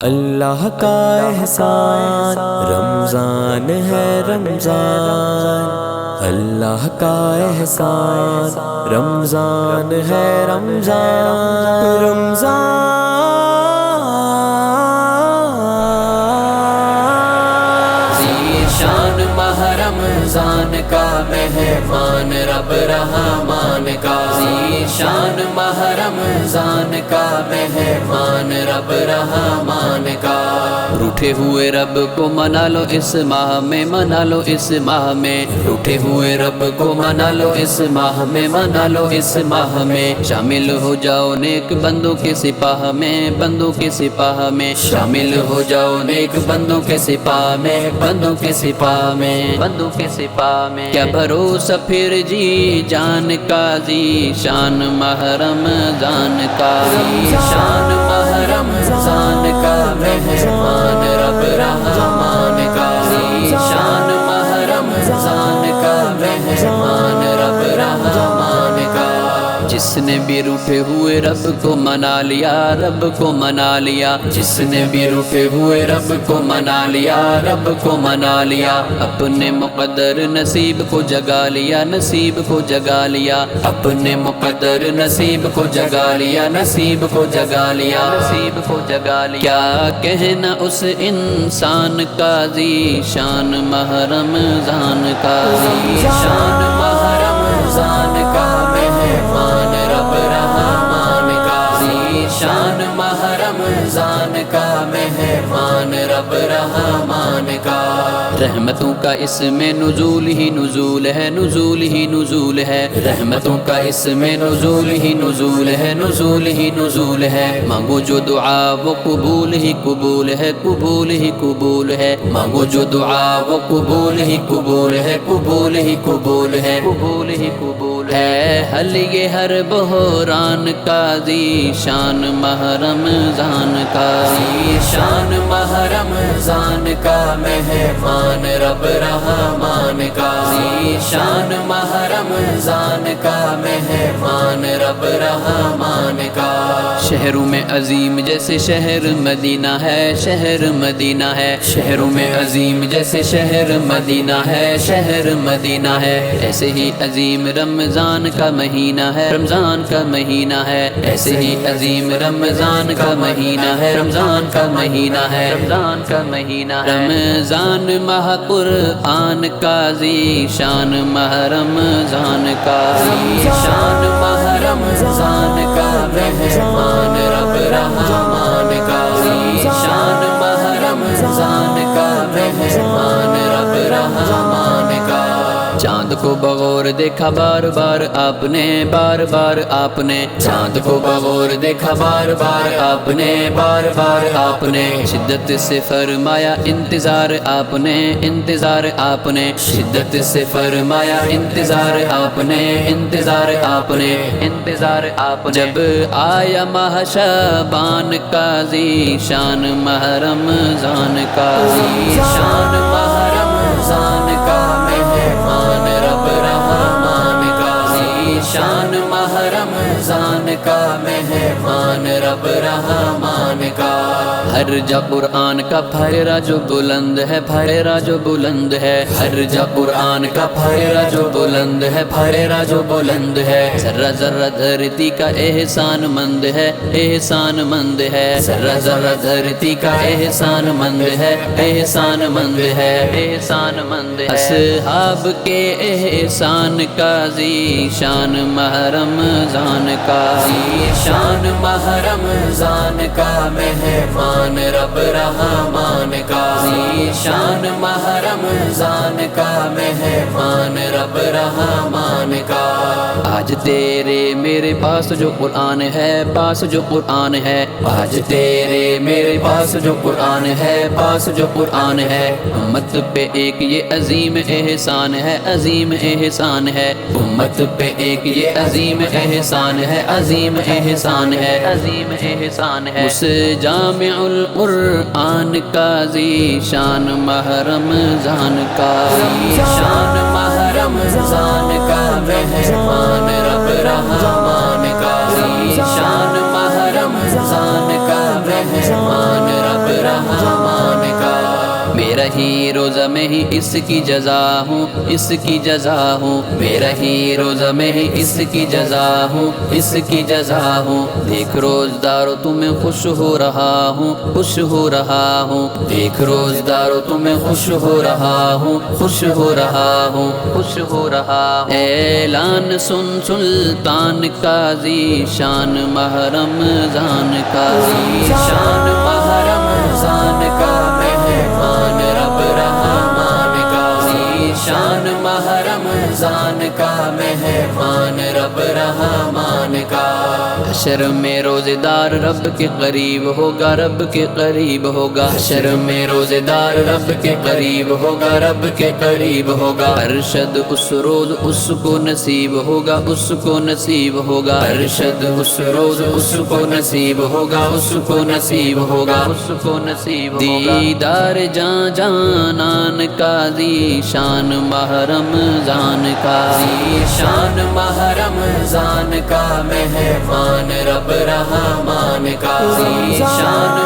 اللہ کا احسان رمضان ہے رمضان، اللہ کا احسان رمضان ہے رمضان، شان ماہ رمضان کا مہمان رب رحمان کا، شان ماہ رمضان کا مہمان رب رحمان کا۔ روٹھے ہوئے رب کو منا لو اس ماہ میں، منا لو اس ماہ میں، روٹھے ہوئے رب کو منا لو اس ماہ میں، منا لو اس ماہ میں، شامل ہو جاؤ نیک بندوں کے سپاہ میں، بندوں کے سپاہ میں، شامل ہو جاؤ نیک بندوں کے سپاہ میں، بندوں کے سپاہ میں، بندوں کے سپاہ میں۔ کیا بھروسہ پھر جی جان کا، شان ماہ رمضان کا، شان ماہ رمضان کا مہمان رب رحمان کا، شان ماہ رمضان کا مہمان رب رحمان کا۔ جس نے بھی روٹھے ہوئے رب کو منا لیا، رب کو منا لیا، جس نے بھی روٹھے ہوئے رب کو منا لیا، رب کو منا لیا، اپنے مقدر نصیب کو جگا لیا، نصیب کو جگا لیا، اپنے مقدر نصیب کو جگا لیا، نصیب کو جگا لیا، نصیب کو جگا لیا۔ کیا کہنا اس انسان کا، شان ماہ رمضان کا، شان ماہ رمضان کا مہمان رب رحمان کا، شان ماہ رمضان کا مہمان رب رحمان کا۔ رحمتوں کا اس میں نزول ہی نزول ہے، نزول ہی نزول ہے، رحمتوں کا اس میں نزول ہی نزول ہے، نزول ہی نزول ہے۔ مانگو جو دعا وہ قبول ہی قبول ہے، قبول ہی قبول ہے، مانگو جو دعا وہ قبول ہی قبول ہے، قبول ہی قبول ہے، قبول ہی قبول ہے۔ حل یہ ہر بحران کا، شان ماہ رمضان کا، شان ماہ رمضان کا مہمان رب رحمان کا، شان ماہ رمضان کا مہمان رب رحمان کا۔ شہروں میں عظیم جیسے شہر مدینہ ہے، شہر مدینہ ہے، شہروں میں عظیم جیسے شہر مدینہ ہے، شہر مدینہ ہے، ایسے ہی عظیم رمضان کا مہینہ ہے، رمضان کا مہینہ ہے، ایسے ہی عظیم رمضان کا مہینہ ہے، رمضان کا مہینہ ہے، رمضان کا مہینہ ہے۔ رمضان ماہ قرآن کا، شان ماہ رمضان کا، شان ماہ رمضان کا مہمان رب رحمان کا، شان ماہ رمضان کا مہمان رب رحمان کا۔ چاند کو بغور دیکھا بار بار آپ نے، بار بار آپ نے، چاند کو بغور دیکھا بار بار آپ نے، بار بار آپ نے، شدت سے فرمایا انتظار آپ نے، انتظار آپ نے، شدت سے فرمایا انتظار آپ نے، انتظار آپ نے، انتظار آپ نے۔ جب آیا ماہ شعبان کا، شان ماہ رمضان کا، شان ماہ رمضان کا مہمان رب رحمان کا، شان ماہ رمضان کا مہمان رب رحمان کا۔ ہر جا قرآن کا پھیرا جو بلند ہے، پھیرا جو بلند ہے، ہر جا قرآن کا پھیرا جو بلند ہے، پھیرا جو بلند ہے، ذرہ ذرہ دھرتی کا احسان مند ہے، احسان مند ہے، ذرہ ذرہ دھرتی کا احسان مند ہے، احسان مند ہے، احسان مند ہے۔ اصحاب کے احسان کا، شان ماہ رمضان کا، شان ماہ رمضان کا مہمان رب رحمان کا، شان ماہ رمضان کا مہمان رب رحمان کا۔ آج تیرے میرے پاس جو قرآن ہے، پاس جو قرآن ہے، آج تیرے میرے پاس جو قرآن ہے، پاس جو قرآن ہے، امت پہ ایک یہ عظیم احسان ہے، عظیم احسان ہے، امت پہ ایک یہ عظیم احسان ہے، عظیم احسان ہے، عظیم احسان ہے۔ اس جامع القرآن کا، شان ماہ رمضان کا، شان ماہ رمضان کا مہمان رب رحمان کا، شان ماہ رمضان کا مہمان رب میرا ہی روزہ میں ہی اس کی جزا ہوں، اس کی جزا ہوں، میرا ہی روزہ میں ہی اس کی جزا ہوں، اس کی جزا ہوں۔ دیکھ روزدارو تمہیں خوش ہو رہا ہوں، خوش ہو رہا ہوں، دیکھ روزدارو تمہیں خوش ہو رہا ہوں، خوش ہو رہا ہوں، خوش ہو رہا ہوں۔ اعلان سن سلطان کا ذیشان ماہ رمضان کا، ذیشان ماہ رمضان کا، مہمان رب رحمان کا، ذیشان ماہ رمضان کا، مہمان رب رحمان کا۔ حشر میں روزے دار رب کے قریب ہوگا، رب کے قریب ہوگا، حشر میں روزے دار رب کے قریب ہوگا، رب کے قریب ہوگا۔ ارشد اس روز اس کو نصیب ہوگا، اس کو نصیب ہوگا، ارشد اس روز اس کو نصیب ہوگا، اس کو نصیب ہوگا، اس کو نصیب ہوگا۔ دیدار جان جانان کا، ذیشان ماہ رمضان کا، ذیشان ماہ رمضان کا، مہمان رب رحمان کا، ذیشان